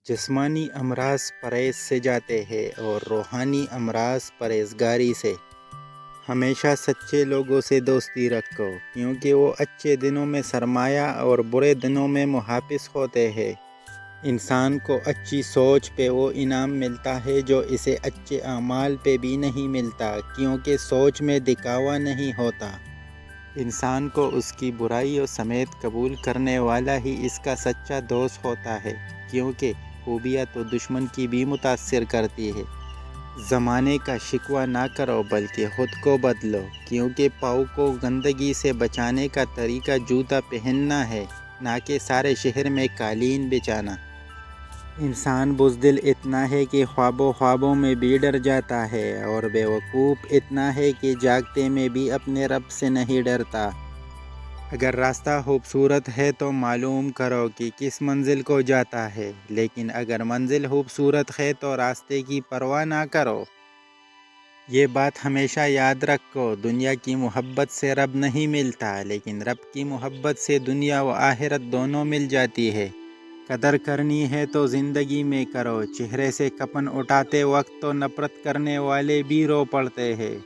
جسمانی امراض پرہیز سے جاتے ہیں اور روحانی امراض پرہیزگاری سے۔ ہمیشہ سچے لوگوں سے دوستی رکھو، کیونکہ وہ اچھے دنوں میں سرمایہ اور برے دنوں میں محافظ ہوتے ہیں۔ انسان کو اچھی سوچ پہ وہ انعام ملتا ہے جو اسے اچھے اعمال پہ بھی نہیں ملتا، کیونکہ سوچ میں دکھاوا نہیں ہوتا۔ انسان کو اس کی برائیوں سمیت قبول کرنے والا ہی اس کا سچا دوست ہوتا ہے، کیونکہ خوبیاں تو دشمن کی بھی متاثر کرتی ہے۔ زمانے کا شکوہ نہ کرو بلکہ خود کو بدلو، کیونکہ پاؤں کو گندگی سے بچانے کا طریقہ جوتا پہننا ہے، نہ کہ سارے شہر میں قالین بچھانا۔ انسان بزدل اتنا ہے کہ خوابوں میں بھی ڈر جاتا ہے، اور بیوقوف اتنا ہے کہ جاگتے میں بھی اپنے رب سے نہیں ڈرتا۔ اگر راستہ خوبصورت ہے تو معلوم کرو کہ کس منزل کو جاتا ہے، لیکن اگر منزل خوبصورت ہے تو راستے کی پرواہ نہ کرو۔ یہ بات ہمیشہ یاد رکھو، دنیا کی محبت سے رب نہیں ملتا، لیکن رب کی محبت سے دنیا و آخرت دونوں مل جاتی ہے۔ قدر کرنی ہے تو زندگی میں کرو، چہرے سے کفن اٹھاتے وقت تو نفرت کرنے والے بھی رو پڑتے ہیں۔